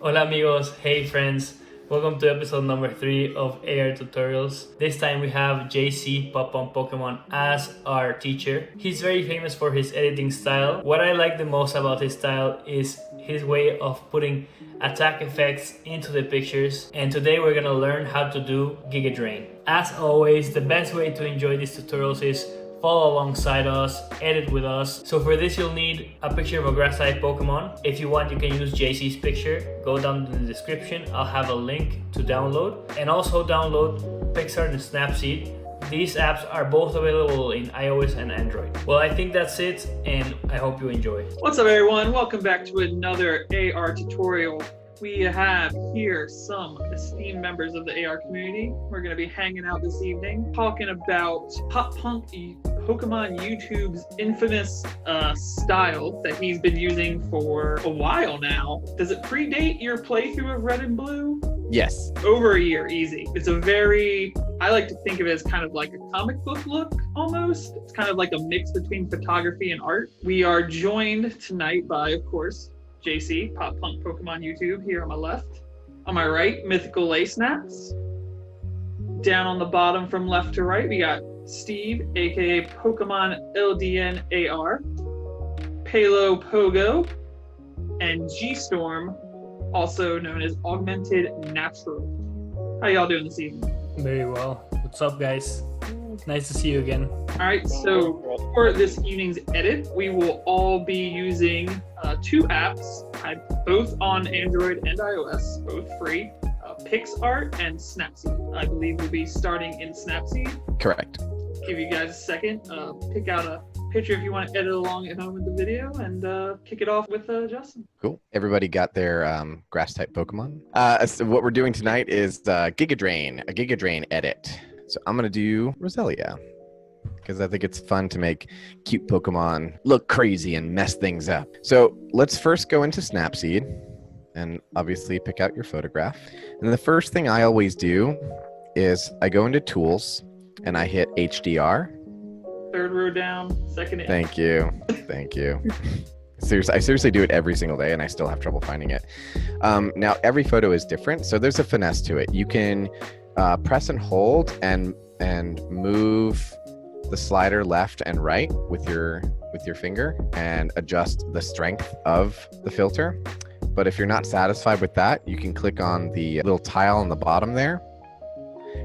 Hola amigos, hey friends, welcome to episode number 3 of AR Tutorials. This time we have JC PopPunkPokemon as our teacher. He's very famous for his editing style. What I like the most about his style is his way of putting attack effects into the pictures, and today we're gonna learn how to do Giga Drain. As always, the best way to enjoy these tutorials is follow alongside us, edit with us. So for this you'll need a picture of a grass type Pokemon. If you want, you can use JC's picture. Go down in the description, I'll have a link to download. And also download PicsArt and Snapseed. These apps are both available in iOS and Android. Well, I think that's it, and I hope you enjoy. What's up everyone? Welcome back to another AR tutorial. We have here some esteemed members of the AR community. We're going to be hanging out this evening, talking about PopPunkPokemonYT's infamous style that he's been using for a while now. Does it predate your playthrough of Red and Blue? Yes. Over a year, easy. It's a very, I like to think of it as kind of like a comic book look, almost. It's kind of like a mix between photography and art. We are joined tonight by, of course, JC, PopPunkPokemonYT here on my left. On my right, Mythical Lae Snaps. Down on the bottom from left to right, we got Steve, aka Pokemon LDN AR, PeloPoGO, and GStorm, also known as Augmented Natural. How y'all doing this evening? Very well. What's up, guys? Nice to see you again. All right, so for this evening's edit, we will all be using two apps, both on Android and iOS, both free, PicsArt and Snapseed. I believe we'll be starting in Snapseed. Correct. Give you guys a second, pick out a picture if you want to edit along at home with the video, and kick it off with Justin. Cool. Everybody got their grass type Pokemon. So what we're doing tonight is Giga Drain, a Giga Drain edit. So I'm going to do Roselia because I think it's fun to make cute Pokemon look crazy and mess things up. So let's first go into Snapseed and obviously pick out your photograph. And the first thing I always do is I go into Tools and I hit HDR. Third row down, second in. Thank you. Thank you. Seriously, I seriously do it every single day and I still have trouble finding it. Now, every photo is different, so there's a finesse to it. You can press and hold and move the slider left and right with your finger and adjust the strength of the filter. But if you're not satisfied with that, you can click on the little tile on the bottom there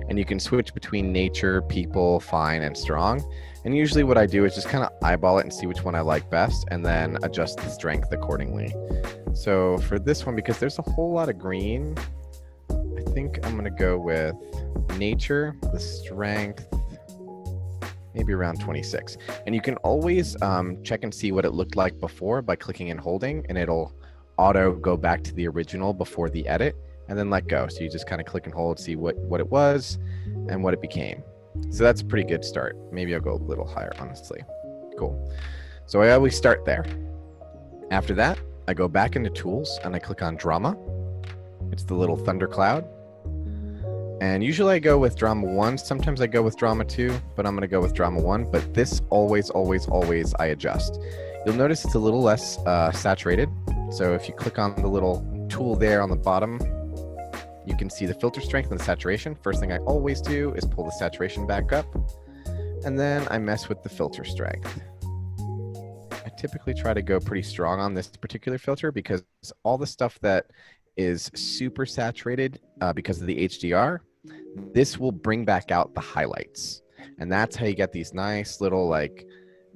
and you can switch between nature, people, fine, and strong. And usually what I do is just kind of eyeball it and see which one I like best and then adjust the strength accordingly. So for this one, because there's a whole lot of green, I think I'm going to go with nature, the strength, maybe around 26. And you can always check and see what it looked like before by clicking and holding, and it'll auto go back to the original before the edit and then let go. So you just kind of click and hold, see what it was and what it became. So that's a pretty good start. Maybe I'll go a little higher, honestly. Cool. So I always start there. After that, I go back into Tools and I click on Drama. It's the little thundercloud. And usually I go with Drama 1. Sometimes I go with Drama 2, but I'm going to go with Drama 1. But this always I adjust. You'll notice it's a little less saturated. So if you click on the little tool there on the bottom, you can see the filter strength and the saturation. First thing I always do is pull the saturation back up, and then I mess with the filter strength. I typically try to go pretty strong on this particular filter because all the stuff that is super saturated because of the HDR, this will bring back out the highlights. And that's how you get these nice little,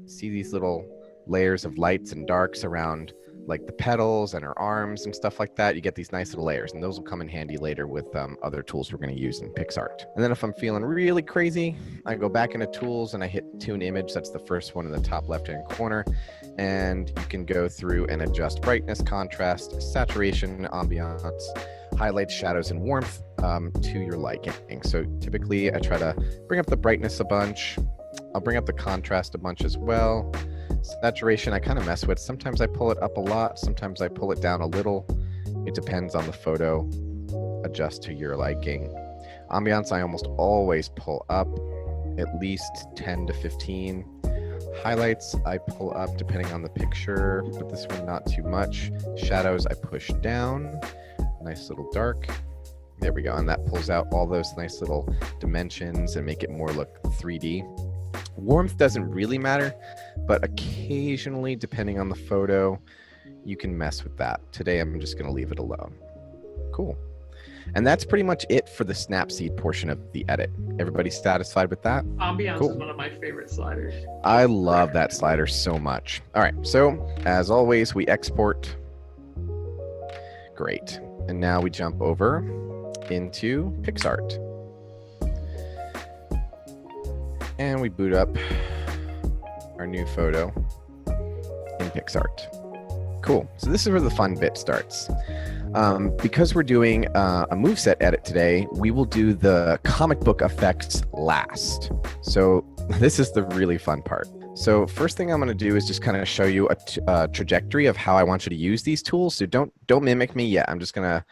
see these little layers of lights and darks around like the petals and her arms and stuff like that. You get these nice little layers, and those will come in handy later with other tools we're going to use in PicsArt. And then if I'm feeling really crazy, I go back into Tools and I hit Tune Image. That's the first one in the top left-hand corner. And you can go through and adjust brightness, contrast, saturation, ambiance, highlights, shadows, and warmth to your liking. So typically I try to bring up the brightness a bunch. I'll bring up the contrast a bunch as well. Saturation, I kind of mess with. Sometimes I pull it up a lot. Sometimes I pull it down a little. It depends on the photo. Adjust to your liking. Ambiance, I almost always pull up at least 10 to 15. Highlights, I pull up depending on the picture, but this one not too much. Shadows, I push down. nice little dark. There we go. And that pulls out all those nice little dimensions and make it more look 3D. Warmth doesn't really matter, but occasionally, depending on the photo, you can mess with that. Today, I'm just going to leave it alone. Cool. And that's pretty much it for the Snapseed portion of the edit. Everybody satisfied with that? Ambiance Cool. is one of my favorite sliders. I love that slider so much. All right, so as always, we export. Great. And now we jump over into PixArt. And we boot up our new photo in PixArt. Cool. So this is where the fun bit starts. Because we're doing a moveset edit today, we will do the comic book effects last. So this is the really fun part. So first thing I'm going to do is just kind of show you a trajectory of how I want you to use these tools. So don't mimic me yet. I'm just going to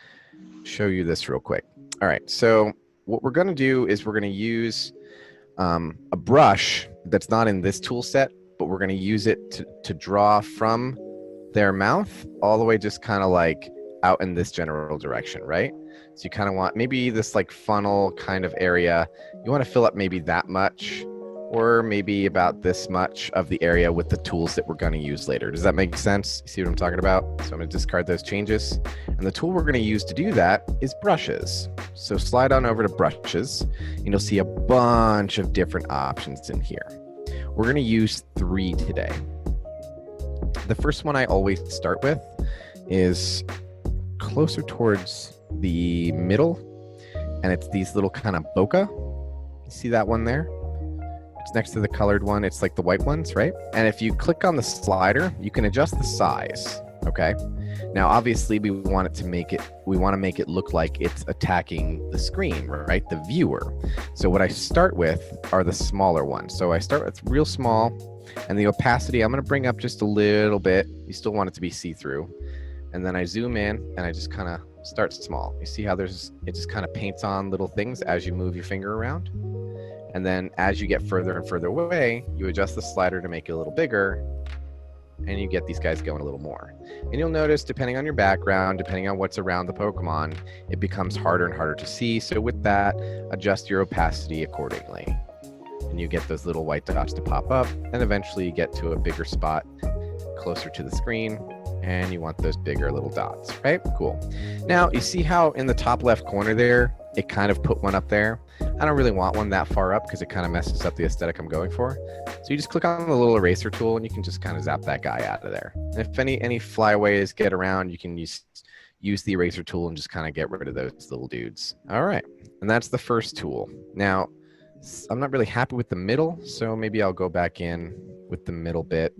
show you this real quick. All right. So what we're going to do is we're going to use a brush that's not in this tool set, but we're going to use it to draw from their mouth all the way just kind of like out in this general direction, right? So you kind of want maybe this like funnel kind of area. You want to fill up maybe that much or maybe about this much of the area with the tools that we're going to use later. Does that make sense? You see what I'm talking about? So I'm going to discard those changes. And the tool we're going to use to do that is brushes. So slide on over to brushes and you'll see a bunch of different options in here. We're going to use 3 today. The first one I always start with is closer towards the middle, and it's these little kind of bokeh. You see that one there? It's next to the colored one. It's like the white ones, right? And if you click on the slider, you can adjust the size, okay? Now, obviously, we want to make it look like it's attacking the screen, right? The viewer. So what I start with are the smaller ones. So I start with real small, and the opacity, I'm going to bring up just a little bit. You still want it to be see-through. And then I zoom in and I just kind of start small. You see how it just kind of paints on little things as you move your finger around. And then as you get further and further away, you adjust the slider to make it a little bigger and you get these guys going a little more. And you'll notice, depending on your background, depending on what's around the Pokemon, it becomes harder and harder to see. So with that, adjust your opacity accordingly. And you get those little white dots to pop up, and eventually you get to a bigger spot closer to the screen. And you want those bigger little dots, right? Cool. Now, you see how in the top left corner there, it kind of put one up there. I don't really want one that far up because it kind of messes up the aesthetic I'm going for. So you just click on the little eraser tool and you can just kind of zap that guy out of there. And if any flyaways get around, you can use the eraser tool and just kind of get rid of those little dudes. All right. And that's the first tool. Now, I'm not really happy with the middle, so maybe I'll go back in with the middle bit.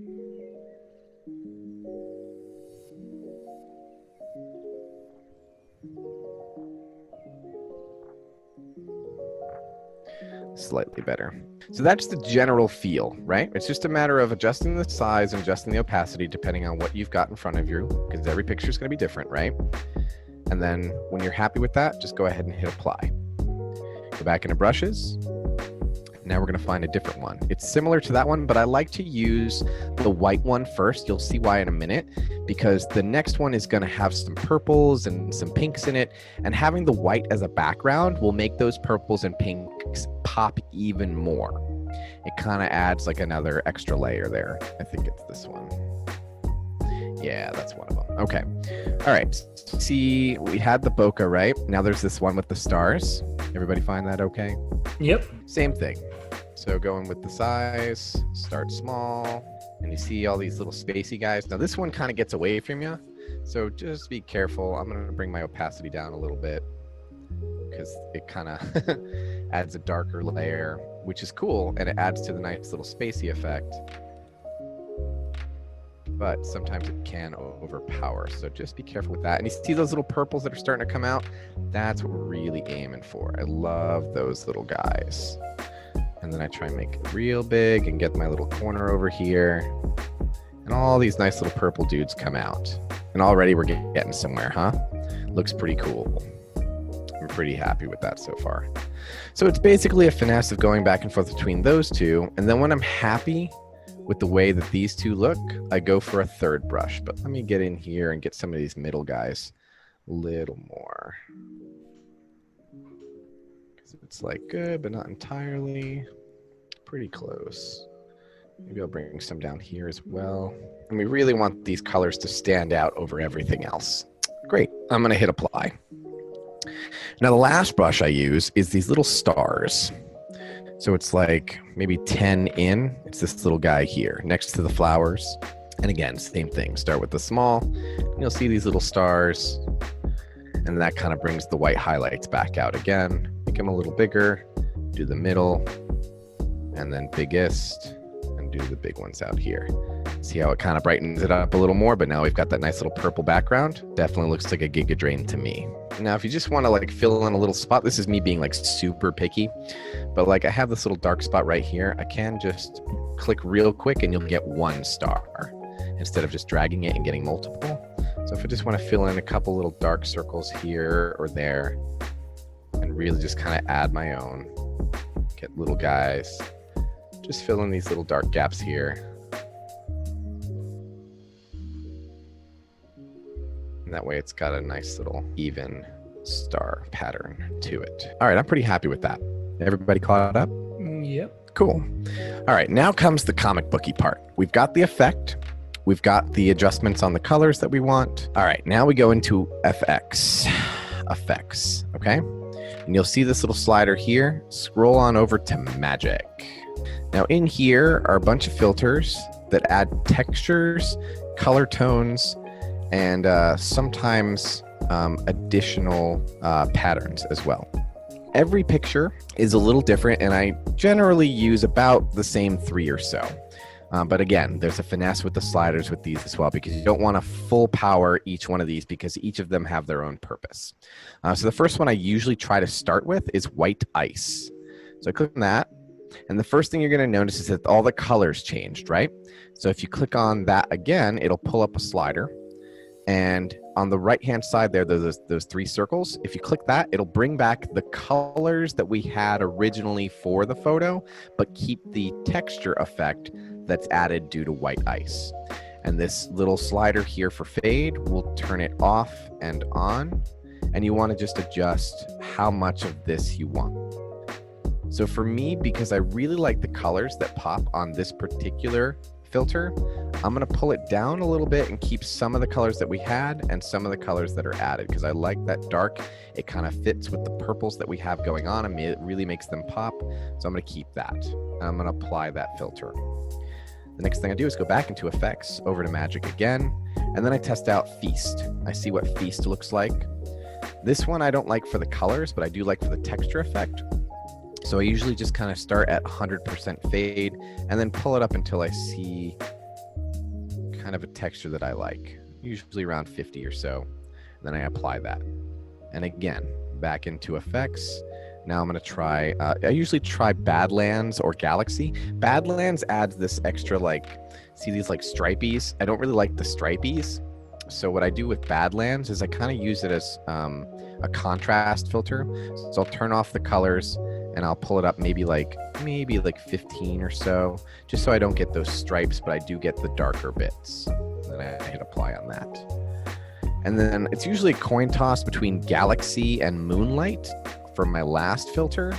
Slightly better. So that's the general feel, right? It's just a matter of adjusting the size and adjusting the opacity depending on what you've got in front of you, because every picture is going to be different, right? And then when you're happy with that, just go ahead and hit apply. Go back into brushes. Now we're going to find a different one. It's similar to that one, but I like to use the white one first. You'll see why in a minute, because the next one is going to have some purples and some pinks in it. And having the white as a background will make those purples and pinks pop even more. It kind of adds like another extra layer there. I think it's this one. Yeah, that's one of them. Okay. All right. See, we had the bokeh, right? Now there's this one with the stars. Everybody find that okay? Yep. Same thing. So going with the size, start small, and you see all these little spacey guys. Now this one kind of gets away from you, so just be careful. I'm going to bring my opacity down a little bit because it kind of adds a darker layer, which is cool, and it adds to the nice little spacey effect. But sometimes it can overpower, so just be careful with that. And you see those little purples that are starting to come out? That's what we're really aiming for. I love those little guys. And then I try and make it real big and get my little corner over here. And all these nice little purple dudes come out. And already we're getting somewhere, huh? Looks pretty cool. I'm pretty happy with that so far. So it's basically a finesse of going back and forth between those two. And then when I'm happy with the way that these two look, I go for a third brush. But let me get in here and get some of these middle guys little more. It's like good, but not entirely. Pretty close. Maybe I'll bring some down here as well. And we really want these colors to stand out over everything else. Great. I'm going to hit apply. Now, the last brush I use is these little stars. So it's like maybe 10 in. It's this little guy here next to the flowers. And again, same thing. Start with the small. And you'll see these little stars. And that kind of brings the white highlights back out again. Make them a little bigger. Do the middle. And then biggest. And do the big ones out here. See how it kind of brightens it up a little more, but now we've got that nice little purple background. Definitely looks like a Giga Drain to me. Now, if you just want to like fill in a little spot, this is me being like super picky, but like I have this little dark spot right here. I can just click real quick and you'll get one star instead of just dragging it and getting multiple. So if I just want to fill in a couple little dark circles here or there and really just kind of add my own, get little guys, just fill in these little dark gaps here. That way it's got a nice little even star pattern to it. All right, I'm pretty happy with that. Everybody caught up? Yep. Cool. All right, now comes the comic booky part. We've got the effect. We've got the adjustments on the colors that we want. All right, now we go into effects, okay? And you'll see this little slider here. Scroll on over to magic. Now in here are a bunch of filters that add textures, color tones, and sometimes additional patterns as well. Every picture is a little different, and I generally use about the same 3 or so. But again, there's a finesse with the sliders with these as well, because you don't want to full power each one of these because each of them have their own purpose. So the first one I usually try to start with is white ice. So I click on that, and the first thing you're going to notice is that all the colors changed, right? So if you click on that again, it'll pull up a slider. And on the right-hand side there, there's those 3 circles. If you click that, it'll bring back the colors that we had originally for the photo, but keep the texture effect that's added due to white ice. And this little slider here for fade will turn it off and on. And you want to just adjust how much of this you want. So for me, because I really like the colors that pop on this particular filter, I'm going to pull it down a little bit and keep some of the colors that we had and some of the colors that are added, because I like that dark. It kind of fits with the purples that we have going on, and it really makes them pop. So I'm going to keep that, and I'm going to apply that filter. The next thing I do is go back into effects, over to magic again, and then I test out feast. I see what feast looks like. This one I don't like for the colors, but I do like for the texture effect. So I usually just kind of start at 100% fade and then pull it up until I see kind of a texture that I like, usually around 50 or so. Then I apply that. And again, back into effects. Now I'm going to try, I usually try Badlands or Galaxy. Badlands adds this extra, like, see these like stripies? I don't really like the stripies. So what I do with Badlands is I kind of use it as a contrast filter. So I'll turn off the colors and I'll pull it up maybe like 15 or so, just so I don't get those stripes, but I do get the darker bits. Then I hit apply on that. And then it's usually a coin toss between Galaxy and Moonlight for my last filter.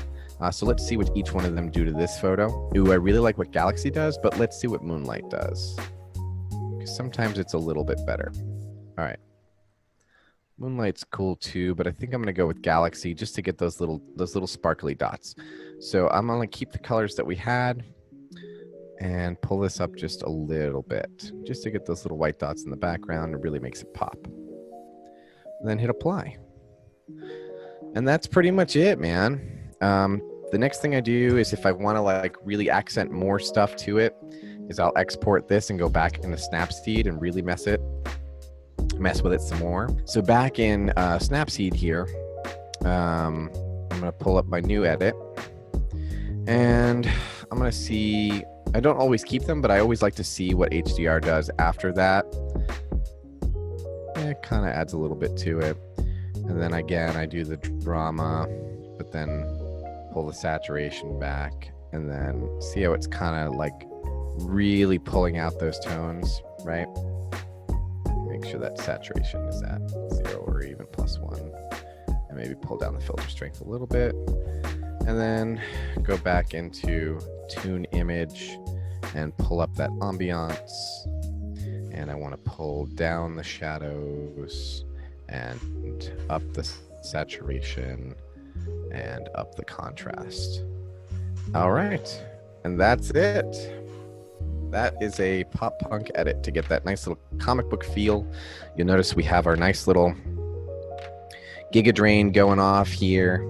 So let's see what each one of them do to this photo. Ooh, I really like what Galaxy does, but let's see what Moonlight does, because sometimes it's a little bit better. All right. Moonlight's cool too, but I think I'm going to go with Galaxy just to get those little sparkly dots. So I'm going to keep the colors that we had and pull this up just a little bit, just to get those little white dots in the background. It really makes it pop. And then hit apply. And that's pretty much it, man. The next thing I do is, if I want to like really accent more stuff to it, is I'll export this and go back into Snapseed and really mess with it some more. So back in Snapseed here, I'm going to pull up my new edit, and I'm going to see, I don't always keep them, but I always like to see what HDR does after that. It kind of adds a little bit to it. And then again, I do the drama, but then pull the saturation back, and then see how it's kind of like really pulling out those tones, right? Make sure that saturation is at 0 or or even +1. And maybe pull down the filter strength a little bit. And then go back into tune image and pull up that ambiance. And I want to pull down the shadows and up the saturation and up the contrast. All right, and that's it. That is a pop punk edit to get that nice little comic book feel. You'll notice we have our nice little Giga Drain going off here.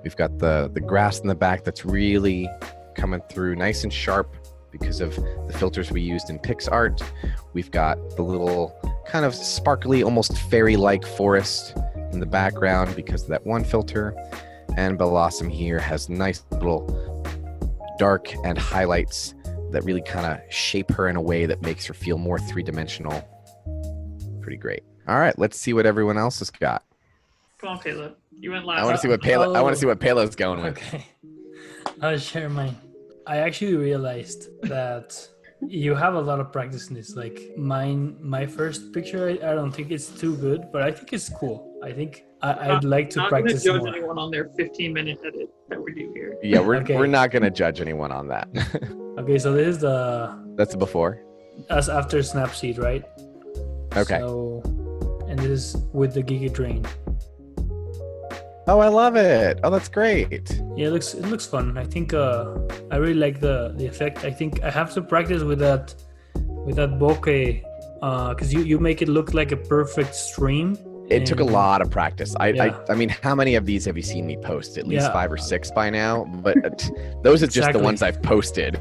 We've got the grass in the back that's really coming through nice and sharp because of the filters we used in PixArt. We've got the little kind of sparkly, almost fairy-like forest in the background because of that one filter. And Blossom here has nice little dark and highlights that really kind of shape her in a way that makes her feel more three-dimensional. Pretty great. All right, let's see what everyone else has got. Come on, Pelo. You went last. I want to see what Pelo. I want to see what Pelo's going with. Okay. I'll share mine. I actually realized that you have a lot of practice in this. Like my first picture, I don't think it's too good, but I think it's cool. I think I'd like to practice more. Not going to judge anyone on their 15-minute edit that we do here. Yeah, we're not going to judge anyone on that. Okay, so this is That's the before. Us after Snapseed, right? Okay. So, and this is with the Giga Drain. Oh, I love it. Oh, that's great. Yeah, it looks fun. I think I really like the effect. I think I have to practice with that bokeh because you make it look like a perfect stream. It took a lot of practice. I mean, how many of these have you seen me post? At least 5 or 6 by now. But those are just the ones I've posted.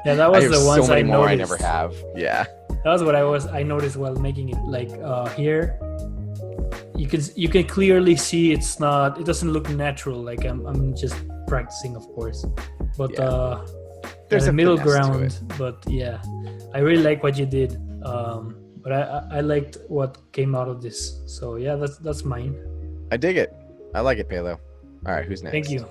Yeah, that was the ones so many I more noticed. I never have. Yeah. That was what I noticed while making it. Like here, you can clearly see it doesn't look natural. Like I'm just practicing, of course. But there's a middle ground. But yeah, I really like what you did. But I liked what came out of this. So yeah, that's mine. I dig it. I like it, Pelo. All right, who's next? Thank you.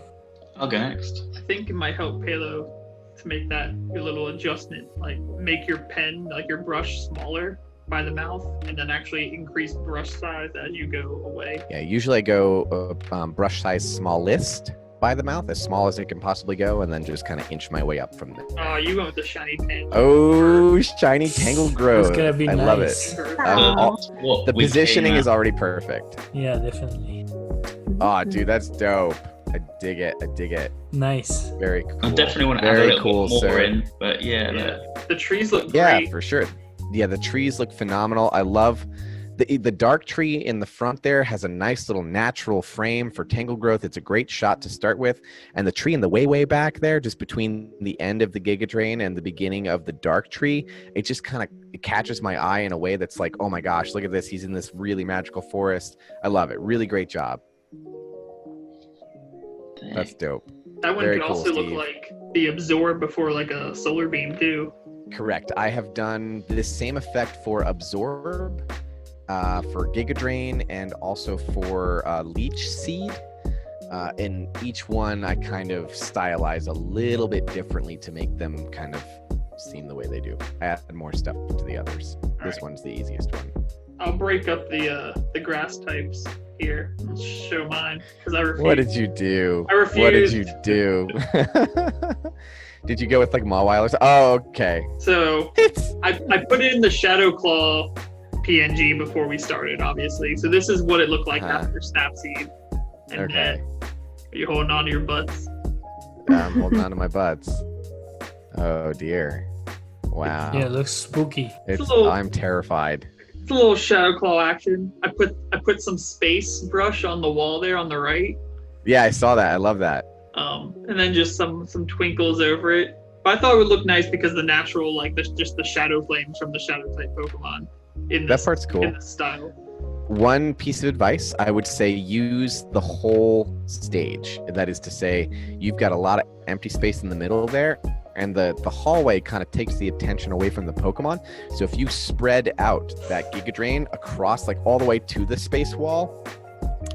I'll go next. I think it might help Pelo to make that your little adjustment, like make your pen, like your brush smaller by the mouth, and then actually increase brush size as you go away. Yeah, usually I go brush size smallest by the mouth, as small as it can possibly go, and then just kind of inch my way up from there. Oh, you went with the shiny pen. Oh, shiny Tangled Growth. It's gonna be I nice. love it. What The we positioning came is already perfect. Yeah, definitely. Oh, dude, that's dope. I dig it. I dig it. Nice. Very cool. I definitely want to add a Very little cool, bit more sir. in, but yeah. The trees look Yeah, great. for sure. Yeah, the trees look phenomenal. I love the dark tree in the front there has a nice little natural frame for Tangled Growth. It's a great shot to start with. And the tree in the way back there, just between the end of the Giga Drain and the beginning of the dark tree, it just kind of catches my eye in a way that's like, oh my gosh, look at this. He's in this really magical forest. I love it. Really great job. That's dope. That one Very could cool, also look Steve. like the absorb before like a solar beam too. Correct. I have done this same effect for Absorb, for Giga Drain, and also for Leech Seed. In each one, I kind of stylize a little bit differently to make them kind of seem the way they do. I add more stuff to the others. This one's the easiest one. I'll break up the grass types here and show mine because I refuse. What did you do? I refuse. What did you do? Did you go with like Mawile? Oh, okay. So I put in the Shadow Claw PNG before we started, obviously. So this is what it looked like after Snapseed. And Okay. then are you holding on to your butts? I'm holding on to my butts. Oh dear. Wow. Yeah, it looks spooky. I'm terrified. It's a little Shadow Claw action. I put some space brush on the wall there on the right. Yeah, I saw that. I love that. And then just some twinkles over it. But I thought it would look nice because the natural, like just the shadow flames from the shadow type Pokemon in That this, part's cool. in this style. One piece of advice, I would say use the whole stage. That is to say, you've got a lot of empty space in the middle there, and the hallway kind of takes the attention away from the Pokemon. So if you spread out that Giga Drain across like all the way to the space wall,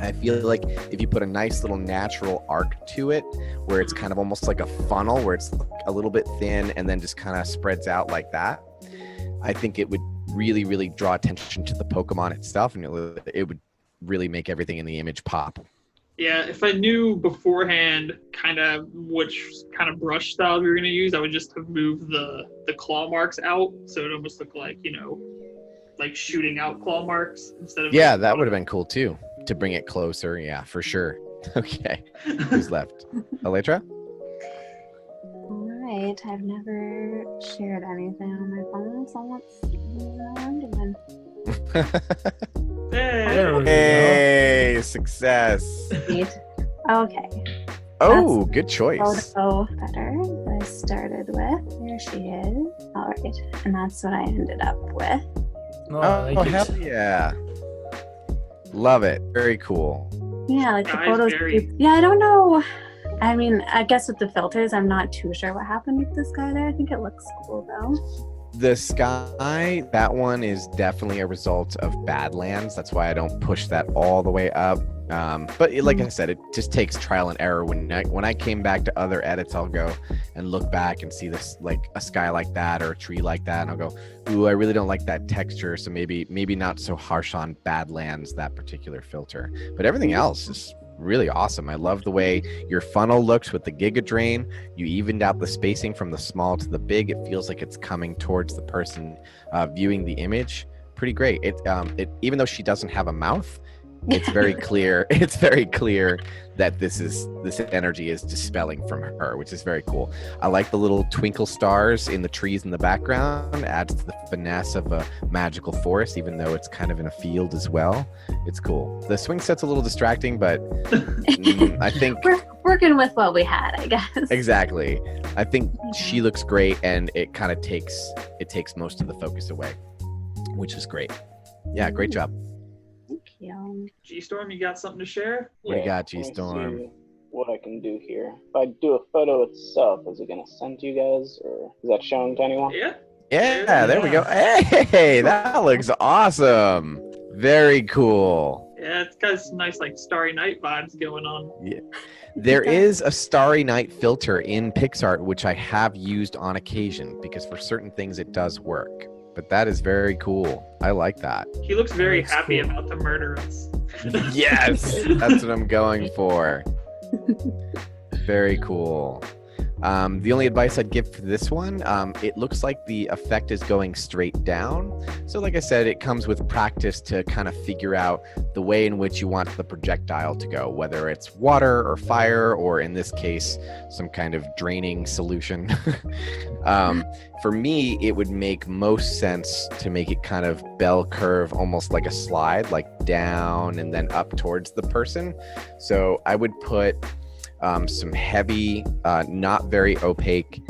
I feel like if you put a nice little natural arc to it, where it's kind of almost like a funnel, where it's a little bit thin and then just kind of spreads out like that, I think it would really, really draw attention to the Pokemon itself, and it would really make everything in the image pop. Yeah, if I knew beforehand kind of which kind of brush style we were going to use, I would just have moved the claw marks out so it almost looked like, like shooting out claw marks instead of. Yeah, that would have been cool too, to bring it closer. Yeah, for sure. Okay, who's left? Elytra? All right, I've never shared anything on my phone, so let's see what I'm doing. Hey. There we go. Hey, success. Sweet. Okay. Oh, good choice. Photo better that I started with. There she is. All right, and that's what I ended up with. No, I like it. Hell yeah. Love it. Very cool. Yeah, like the Guys, photos. very- Yeah, I don't know. I mean, I guess with the filters, I'm not too sure what happened with this guy there. I think it looks cool though. The sky, that one is definitely a result of Badlands. That's why I don't push that all the way up. But like I said, it just takes trial and error. When I came back to other edits, I'll go and look back and see this, like a sky like that or a tree like that, and I'll go, ooh, I really don't like that texture. So maybe not so harsh on Badlands, that particular filter. But everything else is really awesome. I love the way your funnel looks with the Giga Drain. You evened out the spacing from the small to the big. It feels like it's coming towards the person viewing the image. Pretty great. It even though she doesn't have a mouth, it's very clear. It's very clear that this energy is dispelling from her, which is very cool. I like the little twinkle stars in the trees in the background. It adds to the finesse of a magical forest, even though it's kind of in a field as well. It's cool. The swing set's a little distracting, but I think We're working with what we had, I guess. exactly. I think she looks great, and it kind of takes most of the focus away, which is great. Yeah, great job. Thank you. GStorm, you got something to share? What do you got, let me GStorm? see what I can do here. If I do a photo itself, is it gonna send to you guys, or is that showing to anyone? Yeah. Yeah, there we go. Hey, that looks awesome. Very cool. Yeah, it's got some nice like Starry Night vibes going on. There is a Starry Night filter in PixArt, which I have used on occasion because for certain things it does work. But that is very cool. I like that. He looks very That's happy cool. about to murder us. Yes, that's what I'm going for. Very cool. The only advice I'd give for this one, it looks like the effect is going straight down. So like I said, it comes with practice to kind of figure out the way in which you want the projectile to go, whether it's water or fire, or in this case, some kind of draining solution. For me, it would make most sense to make it kind of bell curve, almost like a slide, like down and then up towards the person. So I would put some heavy, not very opaque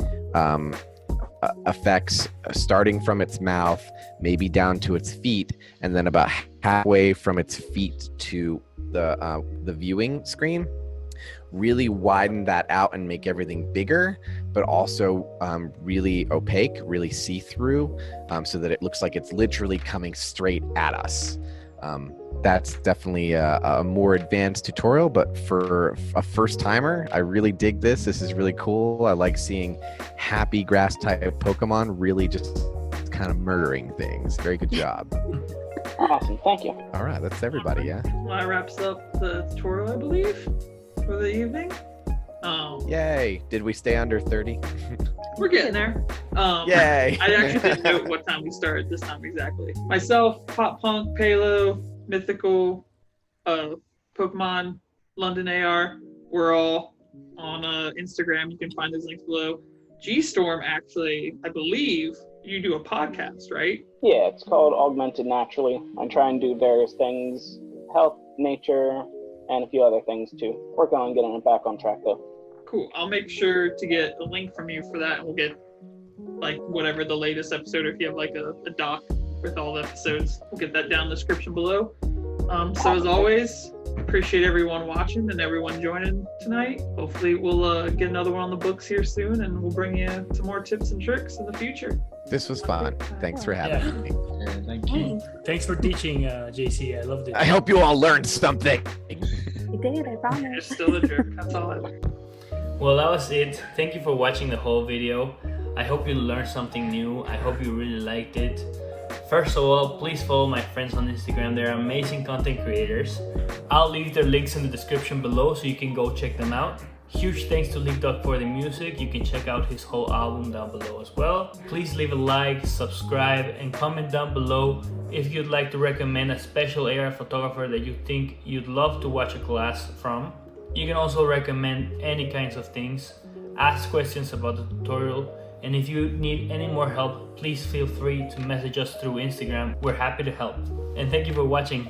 effects starting from its mouth, maybe down to its feet, and then about halfway from its feet to the viewing screen. Really widen that out and make everything bigger, but also really opaque, really see-through, so that it looks like it's literally coming straight at us. That's definitely a more advanced tutorial, but for a first timer, I really dig this. This is really cool. I like seeing happy grass type Pokemon really just kind of murdering things. Very good job. Awesome, thank you. All right, that's everybody, yeah? Well, that wraps up the tutorial, I believe, for the evening. Yay. Did we stay under 30? We're getting there. Yay. I actually didn't know what time we started this time exactly. Myself, Pop Punk, Palo, Mythical, Pokemon, London AR, we're all on Instagram. You can find those links below. GStorm, actually, I believe you do a podcast, right? Yeah, it's called Augmented Naturally. I try and do various things, health, nature, and a few other things too. Working on getting it back on track though. Cool. I'll make sure to get a link from you for that, and we'll get like whatever the latest episode, or if you have like a doc with all the episodes, we'll get that down in the description below. So as always, appreciate everyone watching and everyone joining tonight. Hopefully we'll get another one on the books here soon, and we'll bring you some more tips and tricks in the future. This was fun. Thanks for having me. Yeah, thank you. Thanks for teaching, JC. I loved it. I hope you all learned something. You did, I You're promise. still a jerk. That's all I learned. Well, that was it. Thank you for watching the whole video. I hope you learned something new. I hope you really liked it. First of all, please follow my friends on Instagram. They're amazing content creators. I'll leave their links in the description below so you can go check them out. Huge thanks to Leak for the music. You can check out his whole album down below as well. Please leave a like, subscribe, and comment down below if you'd like to recommend a special AR photographer that you think you'd love to watch a class from. You can also recommend any kinds of things, ask questions about the tutorial, and if you need any more help, please feel free to message us through Instagram. We're happy to help. And thank you for watching.